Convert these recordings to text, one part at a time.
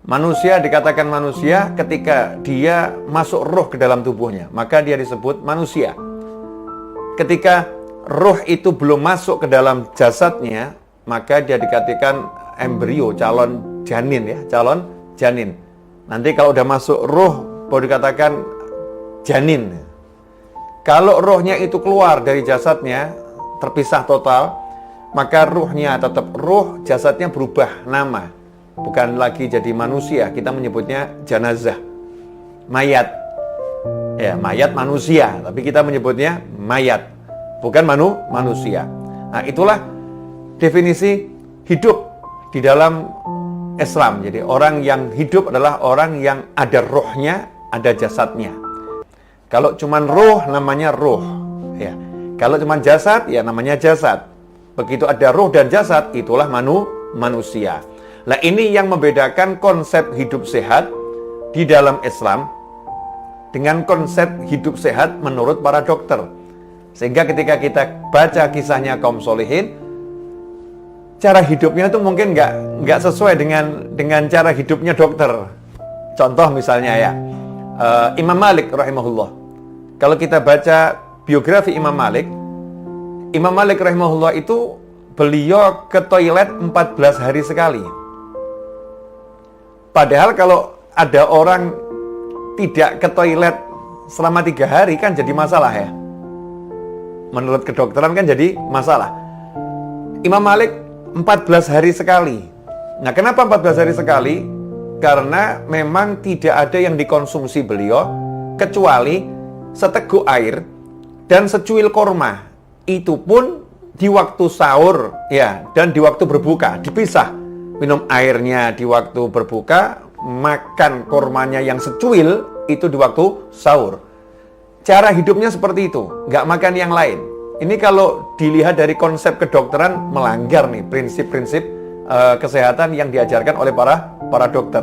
Manusia dikatakan manusia ketika dia masuk roh ke dalam tubuhnya, maka dia disebut manusia. Ketika roh itu belum masuk ke dalam jasadnya, maka dia dikatakan embrio, calon janin ya, calon janin. Nanti kalau udah masuk roh, baru dikatakan janin. Kalau rohnya itu keluar dari jasadnya, terpisah total, maka ruhnya tetap roh, jasadnya berubah nama. Bukan lagi jadi manusia, kita menyebutnya jenazah, mayat. Ya, mayat manusia, tapi kita menyebutnya mayat, bukan manusia. Nah, itulah definisi hidup di dalam Islam. Jadi orang yang hidup adalah orang yang ada rohnya, ada jasadnya. Kalau cuman roh namanya roh, ya. Kalau cuman jasad ya namanya jasad. Begitu ada roh dan jasad, itulah manusia. Nah, ini yang membedakan konsep hidup sehat di dalam Islam dengan konsep hidup sehat menurut para dokter. Sehingga ketika kita baca kisahnya kaum solihin, cara hidupnya itu mungkin nggak sesuai dengan cara hidupnya dokter. Contoh misalnya ya, Imam Malik rahimahullah. Kalau kita baca biografi Imam Malik rahimahullah itu beliau ke toilet 14 hari sekali. Padahal kalau ada orang tidak ke toilet selama 3 hari kan jadi masalah ya. Menurut kedokteran kan jadi masalah. Imam Malik 14 hari sekali. Nah, kenapa 14 hari sekali? Karena memang tidak ada yang dikonsumsi beliau kecuali seteguk air dan secuil korma. Itu pun di waktu sahur ya, dan di waktu berbuka dipisah. Minum airnya di waktu berbuka, makan kormanya yang secuil itu di waktu sahur. Cara hidupnya seperti itu, nggak makan yang lain. Ini kalau dilihat dari konsep kedokteran melanggar nih prinsip-prinsip kesehatan yang diajarkan oleh para dokter.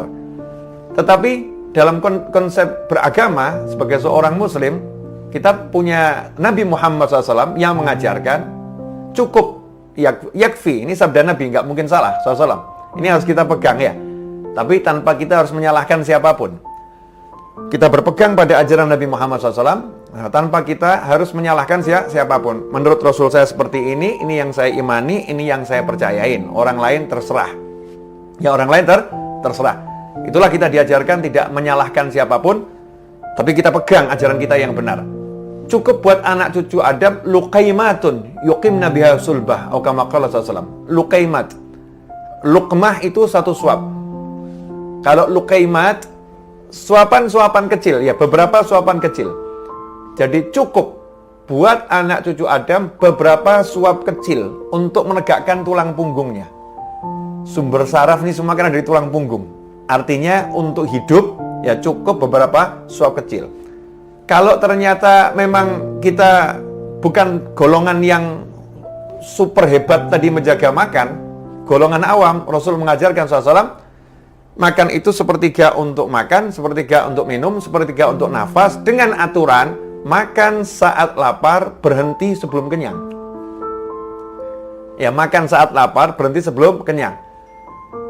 Tetapi dalam konsep beragama sebagai seorang Muslim, kita punya Nabi Muhammad SAW yang mengajarkan cukup yakfi. Ini sabda Nabi, nggak mungkin salah SAW. Ini harus kita pegang ya. Tapi tanpa kita harus menyalahkan siapapun. Kita berpegang pada ajaran Nabi Muhammad SAW, tanpa kita harus menyalahkan siapapun. Menurut Rasul saya seperti ini yang saya imani, ini yang saya percayain. Orang lain terserah. Ya, orang lain terserah. Itulah kita diajarkan tidak menyalahkan siapapun, tapi kita pegang ajaran kita yang benar. Cukup buat anak cucu Adam luqaimatun yuqimna biha sulbah atau kama qala sallallahu. Luqaimat. Luqmah itu satu suap. Kalau luqaimat, suapan-suapan kecil, ya beberapa suapan kecil. Jadi cukup buat anak cucu Adam beberapa suap kecil untuk menegakkan tulang punggungnya. Sumber saraf ini semua kan dari tulang punggung. Artinya untuk hidup, ya cukup beberapa suap kecil. Kalau ternyata memang kita bukan golongan yang super hebat tadi menjaga makan, golongan awam, Rasul mengajarkan SAW, makan itu sepertiga untuk makan, sepertiga untuk minum, sepertiga untuk nafas, dengan aturan makan saat lapar, berhenti sebelum kenyang. Ya, makan saat lapar, berhenti sebelum kenyang.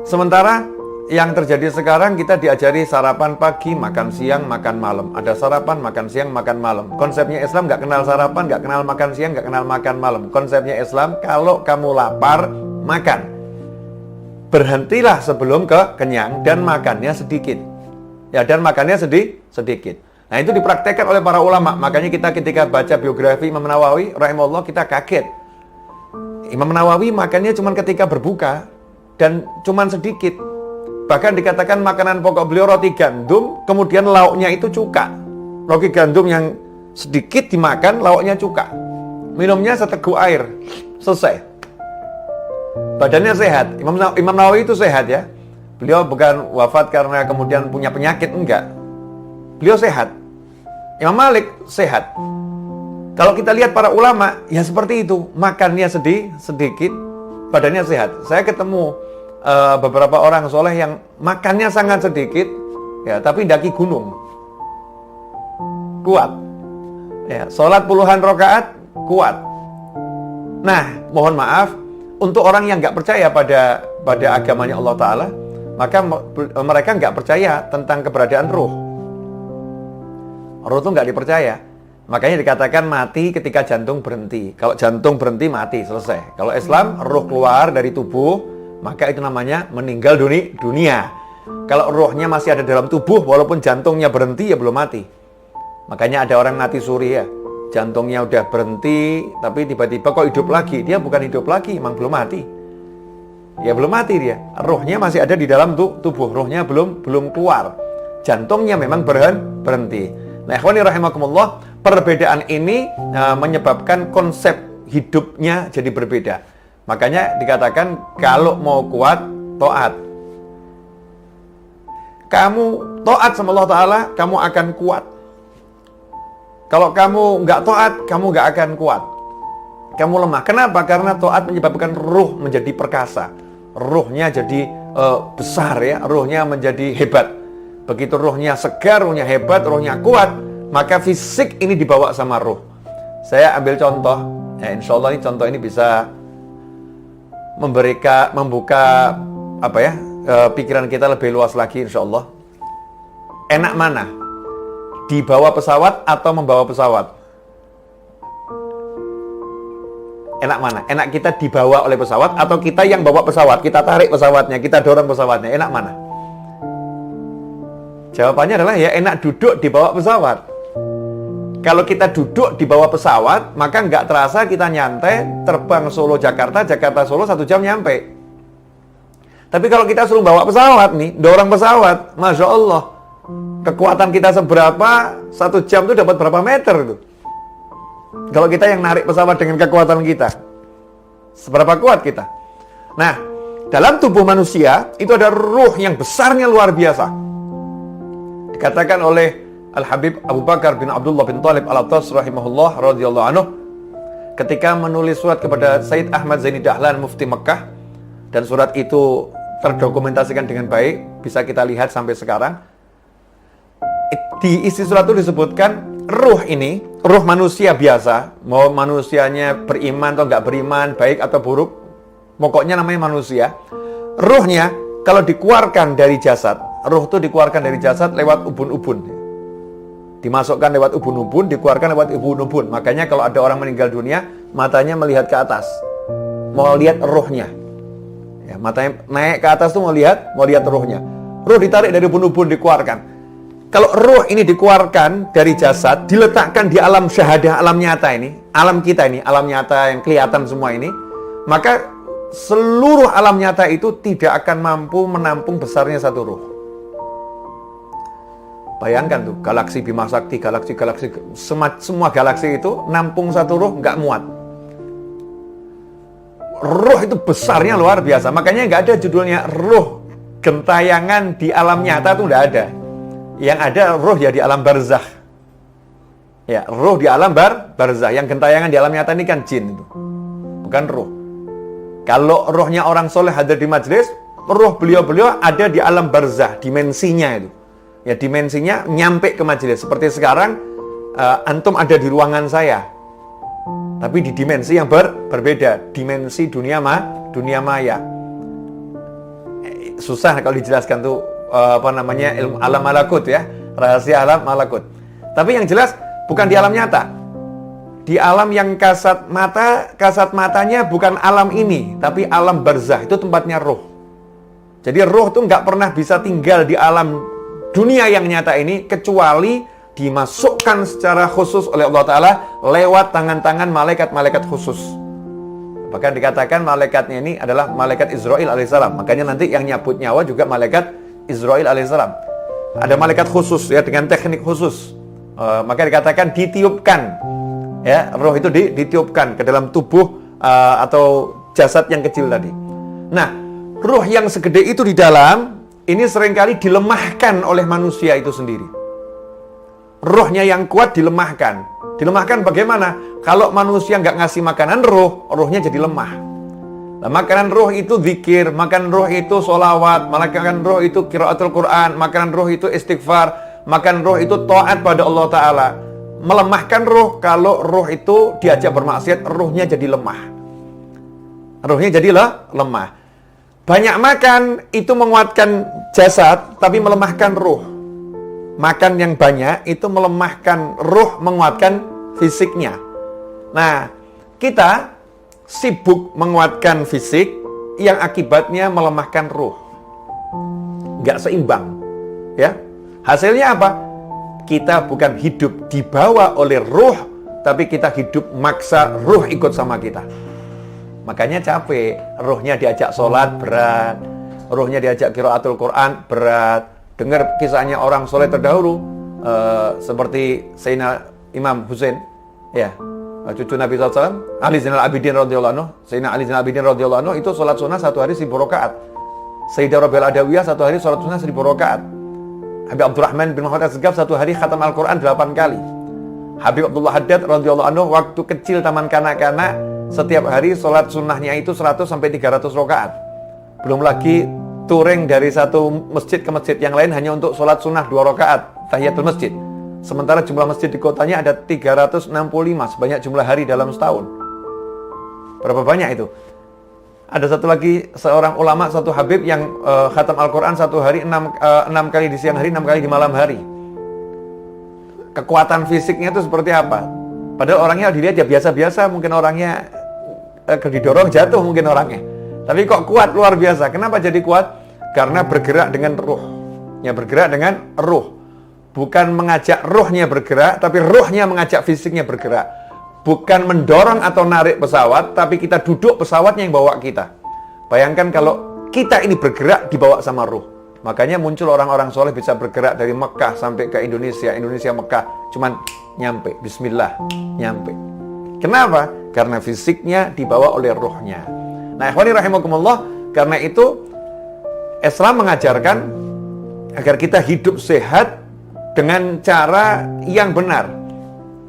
Sementara yang terjadi sekarang, kita diajari sarapan pagi, makan siang, makan malam. Ada sarapan, makan siang, makan malam. Konsepnya Islam nggak kenal sarapan, nggak kenal makan siang, nggak kenal makan malam. Konsepnya Islam, kalau kamu lapar, makan. Berhentilah sebelum kenyang dan makannya sedikit. Ya, dan makannya sedikit. Nah, itu dipraktekkan oleh para ulama. Makanya kita ketika baca biografi Imam Nawawi rahimahullah, kita kaget. Imam Nawawi makannya cuma ketika berbuka dan cuma sedikit. Bahkan dikatakan makanan pokok beliau roti gandum, kemudian lauknya itu cuka. Roti gandum yang sedikit dimakan, lauknya cuka. Minumnya seteguk air, selesai. Badannya sehat. Imam Nawawi itu sehat ya. Beliau bukan wafat karena kemudian punya penyakit, enggak. Beliau sehat. Imam Malik sehat. Kalau kita lihat para ulama, ya seperti itu. Makannya sedikit, badannya sehat. Saya ketemu beberapa orang soleh yang makannya sangat sedikit, ya, tapi daki gunung. Kuat. Ya, sholat puluhan rakaat kuat. Nah, mohon maaf, untuk orang yang nggak percaya pada agamanya Allah Ta'ala, maka mereka nggak percaya tentang keberadaan ruh. Ruh itu nggak dipercaya. Makanya dikatakan mati ketika jantung berhenti. Kalau jantung berhenti, mati, selesai. Kalau Islam, ruh keluar dari tubuh, maka itu namanya meninggal dunia. Kalau ruhnya masih ada dalam tubuh, walaupun jantungnya berhenti, ya belum mati. Makanya ada orang mati suri ya. Jantungnya udah berhenti, tapi tiba-tiba kok hidup lagi. Dia bukan hidup lagi, emang belum mati. Ya belum mati dia. Ruhnya masih ada di dalam tubuh. Ruhnya belum keluar. Jantungnya memang berhenti. Nah, ikhwani rahimakumullah, perbedaan ini menyebabkan konsep hidupnya jadi berbeda. Makanya dikatakan kalau mau kuat, taat. Kamu taat sama Allah Ta'ala, kamu akan kuat. Kalau kamu nggak taat, kamu nggak akan kuat. Kamu lemah. Kenapa? Karena taat menyebabkan ruh menjadi perkasa. Ruhnya jadi besar ya. Ruhnya menjadi hebat. Begitu ruhnya segar, ruhnya hebat, ruhnya kuat, maka fisik ini dibawa sama ruh. Saya ambil contoh. Ya, insya Allah ini contoh ini bisa membuka pikiran kita lebih luas lagi insya Allah. Enak mana? Dibawa pesawat atau membawa pesawat? Enak mana? Enak kita dibawa oleh pesawat atau kita yang bawa pesawat? Kita tarik pesawatnya, kita dorong pesawatnya. Enak mana? Jawabannya adalah ya enak duduk di bawah pesawat. Kalau kita duduk di bawah pesawat, maka nggak terasa kita nyantai, terbang Solo Jakarta, Jakarta Solo 1 jam nyampe. Tapi kalau kita suruh bawa pesawat nih, dorong pesawat, Masya Allah, kekuatan kita seberapa, 1 jam itu dapat berapa meter itu. Kalau kita yang narik pesawat dengan kekuatan kita, seberapa kuat kita. Nah, dalam tubuh manusia, itu ada ruh yang besarnya luar biasa. Dikatakan oleh Al-Habib Abu Bakar bin Abdullah bin Talib Al-Attas rahimahullah radhiyallahu anhu ketika menulis surat kepada Sayyid Ahmad Zaini Dahlan Mufti Mekah, dan surat itu terdokumentasikan dengan baik, bisa kita lihat sampai sekarang. Di isi surat itu disebutkan ruh ini, ruh manusia biasa, mau manusianya beriman atau nggak beriman, baik atau buruk, pokoknya namanya manusia. Ruhnya kalau dikeluarkan dari jasad, ruh itu dikeluarkan dari jasad lewat ubun-ubun. Dimasukkan lewat ubun-ubun, dikeluarkan lewat ubun-ubun. Makanya kalau ada orang meninggal dunia, matanya melihat ke atas, mau lihat ruhnya. Ya, matanya naik ke atas tuh mau lihat ruhnya. Ruh ditarik dari ubun-ubun, dikeluarkan. Kalau ruh ini dikeluarkan dari jasad, diletakkan di alam syahadah, alam nyata ini, alam kita ini, alam nyata yang kelihatan semua ini, maka seluruh alam nyata itu tidak akan mampu menampung besarnya satu ruh. Bayangkan tuh, galaksi Bima Sakti, galaksi semua galaksi itu nampung satu ruh nggak muat. Ruh itu besarnya luar biasa. Makanya nggak ada judulnya ruh gentayangan di alam nyata tuh nggak ada. Yang ada ruh ya di alam barzakh. Ya, ruh di alam barzakh. Yang gentayangan di alam nyata ini kan jin itu, bukan ruh. Kalau ruhnya orang soleh hadir di majelis, ruh beliau ada di alam barzakh, dimensinya itu. Ya, dimensinya nyampe ke majelis. Seperti sekarang antum ada di ruangan saya, tapi di dimensi yang berbeda, dimensi dunia maya. Susah kalau dijelaskan tuh ilmu alam malakut ya, rahasia alam malakut. Tapi yang jelas bukan di alam nyata. Di alam yang kasat matanya bukan alam ini, tapi alam barzakh, itu tempatnya ruh. Jadi ruh tuh nggak pernah bisa tinggal di alam dunia yang nyata ini, kecuali dimasukkan secara khusus oleh Allah Ta'ala lewat tangan-tangan malaikat-malaikat khusus. Bahkan dikatakan malaikatnya ini adalah malaikat Israil alaihissalam. Makanya nanti yang nyabut nyawa juga malaikat Israil alaihissalam. Ada malaikat khusus ya, dengan teknik khusus. Maka dikatakan ditiupkan. Ya, roh itu ditiupkan ke dalam tubuh atau jasad yang kecil tadi. Nah, ruh yang segede itu di dalam ini seringkali dilemahkan oleh manusia itu sendiri. Rohnya yang kuat dilemahkan. Dilemahkan bagaimana? Kalau manusia nggak ngasih makanan rohnya jadi lemah. Nah, makanan roh itu zikir, makanan roh itu sholawat, makanan roh itu qiraatul Quran, makanan roh itu istighfar, makanan roh itu taat pada Allah Ta'ala. melemahkan ruh. Kalau ruh itu diajak bermaksiat, ruhnya jadi lemah. Ruhnya jadi lemah. Banyak makan itu menguatkan jasad, tapi melemahkan ruh. Makan yang banyak itu melemahkan ruh, menguatkan fisiknya. Nah, kita sibuk menguatkan fisik yang akibatnya melemahkan ruh. Nggak seimbang. Ya. Hasilnya apa? Kita bukan hidup dibawa oleh ruh, tapi kita hidup maksa ruh ikut sama kita. Makanya capek. Ruhnya diajak sholat, berat. Ruhnya diajak qiraatul Quran, berat. Dengar kisahnya orang soleh terdahulu, seperti Sayyidina Imam Husain, ya, cucu Nabi SAW, Ali Zainal Abidin radhiyallahu anhu. Sayyidina Ali Zainal Abidin radhiyallahu anhu itu sholat sunnah 1 hari 1000 rakaat. Sayyidah Rabi'ah Adawiyah 1 hari sholat sunnah 1000 rakaat. Habib Abdurrahman bin Muhammad Asgaf 1 hari khatam Al-Quran 8 kali. Habib Abdullah Haddad radhiyallahu anhu waktu kecil taman kanak-kanak setiap hari sholat sunnahnya itu 100 sampai 300 rakaat. Belum lagi touring dari satu masjid ke masjid yang lain hanya untuk sholat sunnah 2 rakaat tahiyatul masjid. Sementara jumlah masjid di kotanya ada 365, sebanyak jumlah hari dalam setahun. Berapa banyak itu? Ada satu lagi seorang ulama, satu habib yang khatam Al-Quran 1 hari 6 kali di siang hari, 6 kali di malam hari. Kekuatan fisiknya itu seperti apa? Padahal orangnya dilihat ya biasa-biasa, mungkin orangnya didorong jatuh mungkin orangnya. Tapi kok kuat, luar biasa. Kenapa jadi kuat? Karena bergerak dengan ruh. Ya, bergerak dengan ruh. Bukan mengajak ruhnya bergerak, tapi ruhnya mengajak fisiknya bergerak. Bukan mendorong atau narik pesawat, tapi kita duduk pesawatnya yang bawa kita. Bayangkan kalau kita ini bergerak dibawa sama ruh. Makanya muncul orang-orang soleh bisa bergerak dari Mekah sampai ke Indonesia, Indonesia Mekah. Cuman nyampe, bismillah, nyampe. Kenapa? Karena fisiknya dibawa oleh ruhnya. Nah, ikhwani rahimakumullah, karena itu Islam mengajarkan agar kita hidup sehat dengan cara yang benar.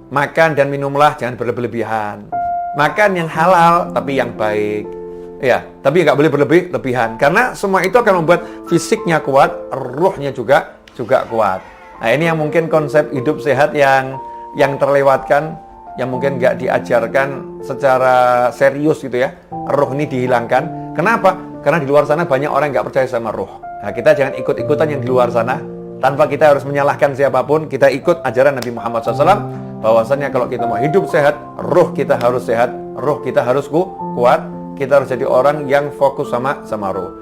Makan dan minumlah jangan berlebihan. Makan yang halal tapi yang baik. Ya, tapi nggak boleh berlebihan. Karena semua itu akan membuat fisiknya kuat, ruhnya juga kuat. Nah, ini yang mungkin konsep hidup sehat yang terlewatkan, yang mungkin nggak diajarkan secara serius gitu ya. Ruh ini dihilangkan. Kenapa? Karena di luar sana banyak orang yang nggak percaya sama ruh. Nah, kita jangan ikut-ikutan yang di luar sana. Tanpa kita harus menyalahkan siapapun, kita ikut ajaran Nabi Muhammad SAW. Bahwasannya kalau kita mau hidup sehat, ruh kita harus sehat, ruh kita harus kuat. Kita harus jadi orang yang fokus sama ruh.